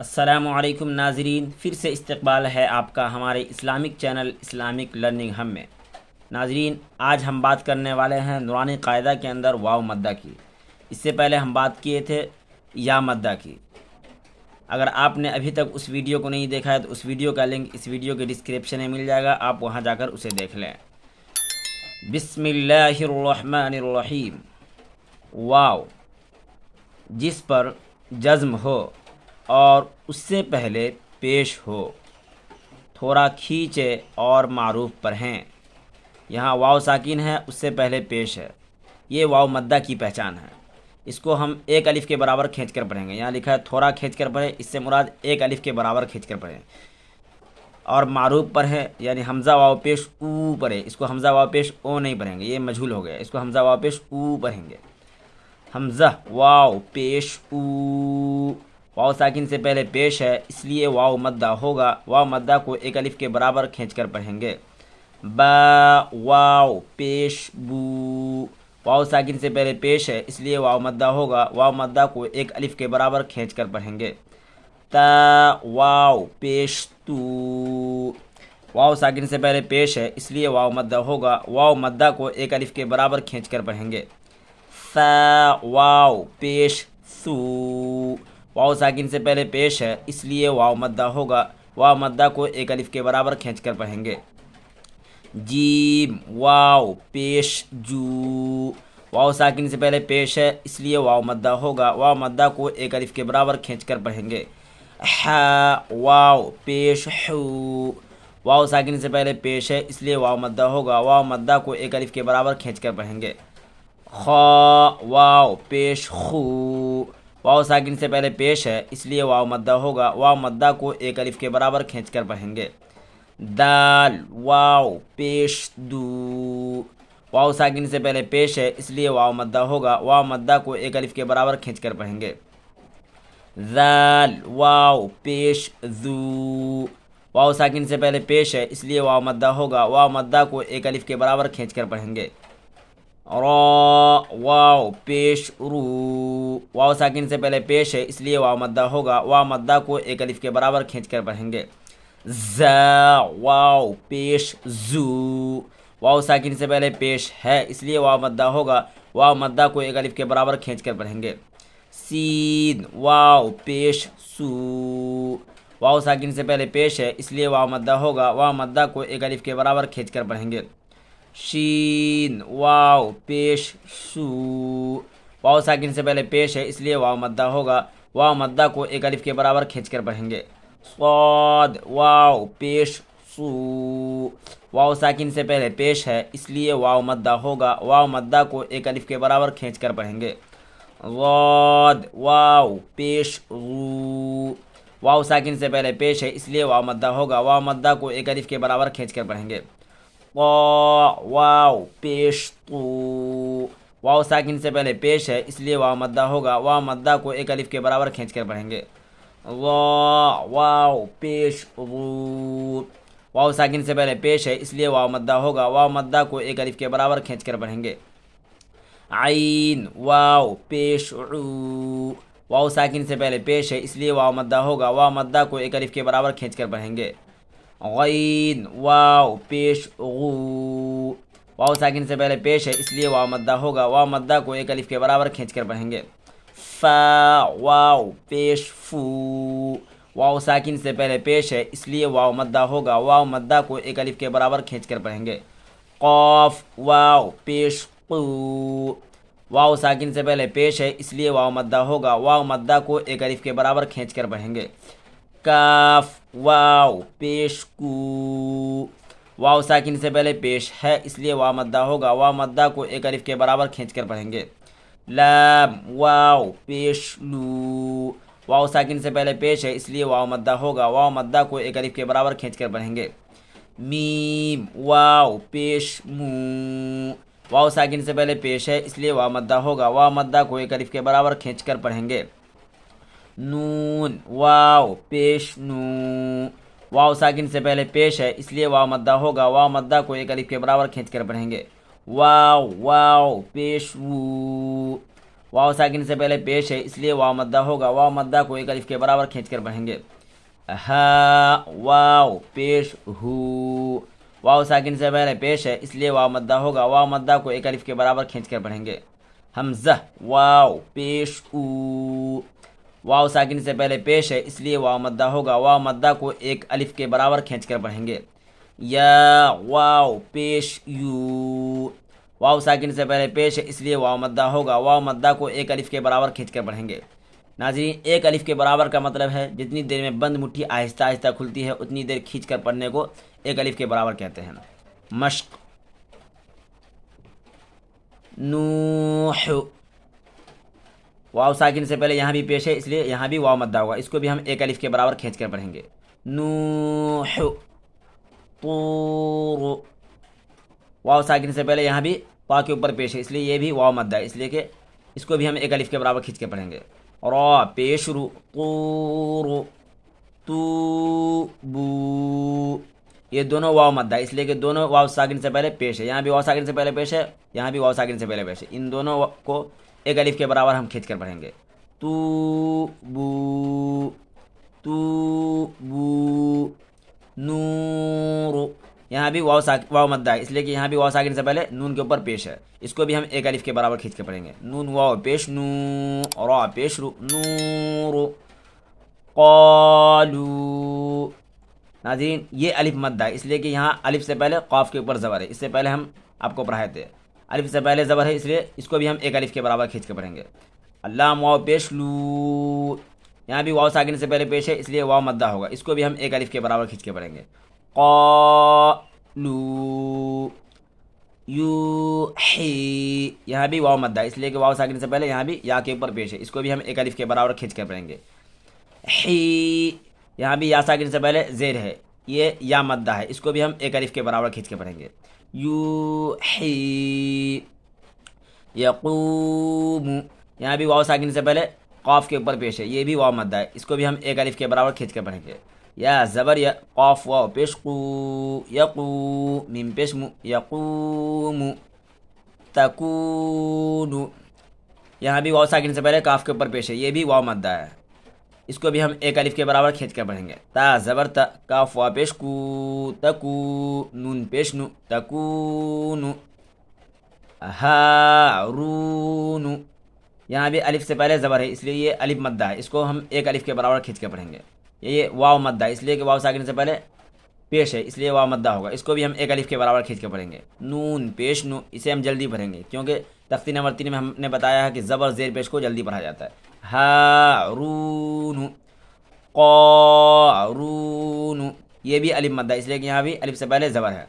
السلام علیکم ناظرین، پھر سے استقبال ہے آپ کا ہمارے اسلامک چینل اسلامک لرننگ ہم میں۔ ناظرین، آج ہم بات کرنے والے ہیں نورانی قاعدہ کے اندر واو مدہ کی۔ اس سے پہلے ہم بات کیے تھے یا مدہ کی۔ اگر آپ نے ابھی تک اس ویڈیو کو نہیں دیکھا ہے تو اس ویڈیو کا لنک اس ویڈیو کے ڈسکرپشن میں مل جائے گا، آپ وہاں جا کر اسے دیکھ لیں۔ بسم اللہ الرحمن الرحیم۔ واو جس پر جزم ہو اور اس سے پہلے پیش ہو، تھوڑا کھینچے اور معروف پر ہیں۔ یہاں واو ساکن ہے، اس سے پہلے پیش ہے، یہ واو مدہ کی پہچان ہے۔ اس کو ہم ایک الف کے برابر کھینچ کر پڑھیں گے۔ یہاں لکھا ہے تھوڑا کھینچ کر پڑھیں، اس سے مراد ایک الف کے برابر کھینچ کر پڑھیں۔ اور معروف پر ہے یعنی حمزہ واو پیش او پڑھے، اس کو حمزہ واو پیش او نہیں پڑھیں گے، یہ مجہول ہو گیا، اس کو حمزہ واو پیش او پڑھیں گے۔ حمزہ واو پیش او، واو ساکن سے پہلے پیش ہے اس لیے واو مدہ ہوگا، واو مدہ کو ایک الف کے برابر کھینچ کر پڑھیں گے۔ با واو پیش بو، واو ساکن سے پہلے پیش ہے اس لیے واو مدہ ہوگا، واو مدہ کو ایک الف کے برابر کھینچ کر پڑھیں گے۔ تا واو پیش تو، واو ساکن سے پہلے پیش ہے اس لیے واو مدہ ہوگا، واو مدہ کو ایک الف کے برابر کھینچ کر پڑھیں گے۔ ثا واو پیش ثو، واو ساکن سے پہلے پیش ہے اس لیے واو مدہ ہوگا، واو مدہ کو ایک الف کے برابر کھینچ کر پڑھیں گے۔ جیم واو پیش جو، واو ساکن سے پہلے پیش ہے اس لیے واو مدہ ہوگا، واو مدہ کو ایک الف کے برابر کھینچ کر پڑھیں گے۔ ہا واو پیش حو، واو ساکن سے پہلے پیش ہے اس لیے واو مدہ ہوگا، واو مدہ کو ایک الف کے برابر کھینچ کر پڑھیں گے۔ خا واو پیش خو، واو ساکن سے پہلے پیش ہے اس لیے واو مدہ ہوگا، واو مدہ کو ایک الف کے برابر کھینچ کر پڑھیں گے۔ دال واو پیش دو، واو ساکن سے پہلے پیش ہے اس لیے واو مدہ ہوگا، واو مدہ کو ایک الف کے برابر کھینچ کر پڑھیں گے۔ ذال واو پیش ذو، واو ساکن سے پہلے پیش ہے اس لیے واو مدہ ہوگا، واو مدہ کو ایک الف کے برابر کھینچ کر پڑھیں گے۔ را واو پیش رو، واو ساکن سے پہلے پیش ہے اس لیے واو مدہ ہوگا، واو مدہ کو ایک الف کے برابر کھینچ کر پڑھیں گے۔ زا واو پیش زو، واو ساکن سے پہلے پیش ہے اس لیے واو مدہ ہوگا، واو مدہ کو ایک الف کے برابر کھینچ کر پڑھیں گے۔ سین واو پیش سو، واو ساکن سے پہلے پیش ہے اس لیے واو مدہ ہوگا، واو مدہ کو ایک الف کے برابر کھینچ کر پڑھیں گے۔ شین واو پیش شو، واو ساکن سے پہلے پیش ہے اس لیے واو مدہ ہوگا، واو مدہ کو ایک الف کے برابر کھینچ کر پڑھیں گے۔ صاد واو پیش سو، واو ساکن سے پہلے پیش ہے اس لیے واو مدہ ہوگا، واو مدہ کو ایک الف کے برابر کھینچ کر پڑھیں گے۔ ضاد واو پیش غو، واو ساکن سے پہلے پیش ہے اس لیے واو مدہ ہوگا، واو مدہ کو ایک الف کے برابر کھینچ کر پڑھیں گے۔ طا واو پیش طو، واو ساکن سے پہلے پیش ہے اس لیے واو مدہ ہوگا، واو مدہ کو ایک الف کے برابر کھینچ کر پڑھیں گے۔ ضا واو پیش غو، واو ساکن سے پہلے پیش ہے اس لیے واو مدہ ہوگا، واو مدہ کو ایک الف کے برابر کھینچ کر پڑھیں گے۔ عین واو پیش عو، واو ساکن سے پہلے پیش ہے اس لیے واو مدہ ہوگا، واو مدہ کو ایک الف کے برابر کھینچ کر پڑھیں گے۔ غین واو پیش غو، واو ساکن سے پہلے پیش ہے اس لیے واو مدہ ہوگا، واو مدہ کو ایک الف کے برابر کھینچ کر پڑھیں گے۔ فا واو پیش فو، واو ساکن سے پہلے پیش ہے اس لیے واو مدہ ہوگا، واو مدہ کو ایک الف کے برابر کھینچ کر پڑھیں گے۔ قاف واو پیش قو، واو ساکن سے پہلے پیش ہے اس لیے واو مدہ ہوگا، واو مدہ کو ایک الف کے برابر کھینچ کر پڑھیں گے۔ کاف واو پیش کو، واو ساکن سے پہلے پیش ہے اس لیے واو مدہ ہوگا، واو مدہ کو ایک الف کے برابر کھینچ کر پڑھیں گے۔ لام واو پیش لو، واو ساکن سے پہلے پیش ہے اس لیے واو مدہ ہوگا، واو مدہ کو ایک الف کے برابر کھینچ کر پڑھیں گے۔ میم واو پیش مو، واو ساکن سے پہلے پیش ہے اس لیے واو مدہ ہوگا، واو مدہ کو ایک الف کے برابر کھینچ کر پڑھیں گے۔ نون واو پیش نو، واو ساکن سے پہلے پیش ہے اس لیے واو مدہ ہوگا، واو مدہ کو ایک الف کے برابر کھینچ کر پڑھیں گے۔ واو واو پیش وو، واو ساکن سے پہلے پیش ہے اس لیے واو مدہ ہوگا، واو مدہ کو ایک الف کے برابر کھینچ کر پڑھیں گے، ہا واو پیش ہو، واو ساکن سے پہلے پیش ہے اس لیے واو مدہ ہوگا، واو مدہ کو ایک الف کے برابر کھینچ کر پڑھیں گے، حمزہ واو پیش او، واو ساکن سے پہلے پیش ہے اس لیے واو مدہ ہوگا، واو مدہ کو ایک الف کے برابر کھینچ کر پڑھیں گے، یا واو پیش یو، واو ساکن سے پہلے پیش ہے اس لیے واو مدہ ہوگا، واو مدہ کو ایک الف کے برابر کھینچ کر پڑھیں گے۔ ناظرین ایک الف کے برابر کا مطلب ہے جتنی دیر میں بند مٹھی آہستہ آہستہ کھلتی ہے اتنی دیر کھینچ کر پڑھنے کو ایک الف کے برابر کہتے ہیں۔ مشق، نوح، واو ساکن سے پہلے یہاں بھی پیش ہے اس لیے یہاں بھی واو مدہ ہوگا، اس کو بھی ہم ایک الف کے برابر کھینچ کر پڑھیں گے، نوح، طور، واو ساکن سے پہلے یہاں بھی پا کے اوپر پیش ہے اس لیے یہ بھی واو مدہ ہے، اس لیے کہ اس کو بھی ہم ایک الف کے برابر کھینچ کے پڑھیں گے، را پیش رو، طور، توبو، یہ دونوں واو مدہ ہے اس لیے کہ دونوں واو ساکن سے پہلے پیش ہے، یہاں بھی واو ساکن سے پہلے پیش ہے، یہاں بھی واو ساکن سے پہلے پیش ہے، ان دونوں کو ایک الف کے برابر ہم کھینچ کر پڑھیں گے، توبو، توبو، نور، یہاں بھی واو مدہ ہے اس لیے کہ یہاں بھی واو ساکن سے پہلے نون کے اوپر پیش ہے، اس کو بھی ہم ایک الف کے برابر کھینچ کے پڑھیں گے، نون واو پیش نو، را پیش رو، نور، قالو۔ ناظرین یہ الف مدہ ہے اس لیے کہ یہاں الف سے پہلے قاف کے اوپر زبر ہے، اس سے پہلے ہم آپ کو پڑھائے تھے، الف سے پہلے زبر ہے اس لیے اس کو بھی ہم ایک الف کے برابر کھینچ کے پڑھیں گے، اللام واو پیش لو، یہاں بھی واو ساکن سے پہلے پیش ہے اس لیے واو مدہ ہوگا، اس کو بھی ہم ایک الف کے برابر کھینچ کے پڑھیں گے، قالو، یوحی، یہاں بھی واو مدہ ہے اس لیے کہ واو ساکن سے پہلے یہاں بھی یا کے اوپر پیش ہے، اس کو بھی ہم ایک الف کے برابر کھینچ کر پڑھیں گے، حی، یہاں بھی یا ساکن سے پہلے زیر ہے، یہ یا مدہ ہے، اس کو بھی ہم ایک الف کے برابر کھینچ کے پڑھیں گے، یوحی، یقوم، یہاں بھی واو ساکن سے پہلے قاف کے اوپر پیش ہے، یہ بھی واو مدہ ہے، اس کو بھی ہم ایک الف کے برابر کھینچ کے پڑھیں گے، یا زبر یا، قاف واو پیش قو، یقو، میم پیش مو، یقوم، تکون، یہاں بھی واو ساکن سے پہلے کاف کے اوپر پیش ہے، یہ بھی واو مدہ ہے، اس کو بھی ہم ایک الف کے برابر کھینچ کر پڑھیں گے، تا زبر تا، کاف واو پیش کو، تکو، نون پیش نو، تکون، ہارون، یہاں بھی الف سے پہلے زبر ہے اس لیے یہ الف مدہ ہے، اس کو ہم ایک الف کے برابر کھینچ کے پڑھیں گے، یہ واو مدہ ہے اس لیے کہ واو ساکن سے پہلے پیش ہے اس لیے واو مدہ ہوگا، اس کو بھی ہم ایک الف کے برابر کھینچ کے پڑھیں گے، نون پیش نو، اسے ہم جلدی پڑھیں گے کیونکہ تختی نمبر 3 میں ہم نے بتایا ہے کہ زبر زیر پیش کو جلدی پڑھا جاتا ہے، ہارون، قارون، یہ بھی الف مدہ ہے اس لیے کہ یہاں بھی الف سے پہلے زبر ہے،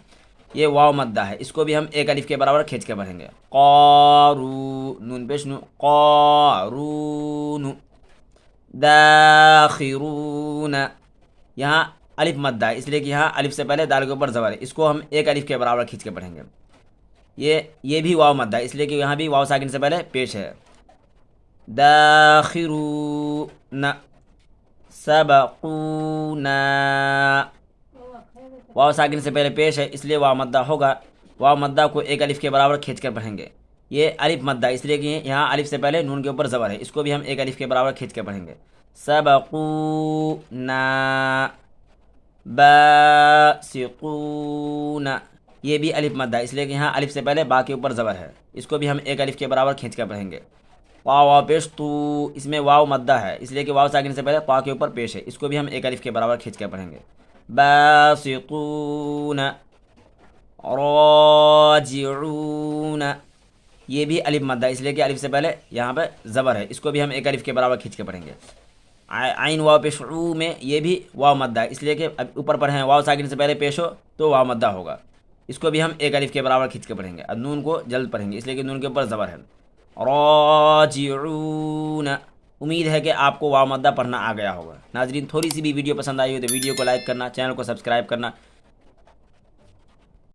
یہ واو مدہ ہے، اس کو بھی ہم ایک الف کے برابر کھینچ کے پڑھیں گے، قارون، نون پیش نو، قارون، داخرون، یہاں الف مدہ ہے اس لیے کہ یہاں الف سے پہلے دال کے اوپر زبر ہے، اس کو ہم ایک الف کے برابر کھینچ کے پڑھیں گے، یہ بھی واو مدہ ہے اس لیے کہ یہاں بھی واو ساکن سے پہلے پیش ہے، داخرون، سبقونا، واو ساکن سے پہلے پیش ہے اس لیے واو مدہ ہوگا، واو مدہ کو ایک الف کے برابر کھینچ کر پڑھیں گے، یہ الف مدہ اس لیے کہ یہاں الف سے پہلے نون کے اوپر زبر ہے، اس کو بھی ہم ایک الف کے برابر کھینچ کے پڑھیں گے، سبقونا، باسقون، یہ بھی الف مدہ اس لیے کہ یہاں الف سے پہلے با کے اوپر زبر ہے، اس کو بھی ہم ایک الف کے برابر کھینچ کر پڑھیں گے، واو پیش تو، اس میں واو مدہ ہے اس لیے کہ واو ساکن سے پہلے پا کے اوپر پیش ہے، اس کو بھی ہم ایک الف کے برابر کھینچ کر پڑھیں گے، باسطون، راجعون، یہ بھی الف مدہ اس لیے کہ الف سے پہلے یہاں پہ زبر ہے، اس کو بھی ہم ایک الف کے برابر کھینچ کے پڑھیں گے، عین واو پیش عو میں یہ بھی واو مدہ ہے اس لیے کہ اب اوپر پڑھیں واو ساکن سے پہلے پیش ہو تو واو مدہ ہوگا، اس کو بھی ہم ایک الف کے برابر کھینچ کے پڑھیں گے، اب نون کو جلد پڑھیں گے اس لیے کہ نون کے اوپر زبر ہے، راجعون، امید ہے کہ آپ کو واو مدہ پڑھنا آ گیا ہوگا۔ ناظرین تھوڑی سی بھی ویڈیو پسند آئی ہو تو ویڈیو کو لائک کرنا، چینل کو سبسکرائب کرنا،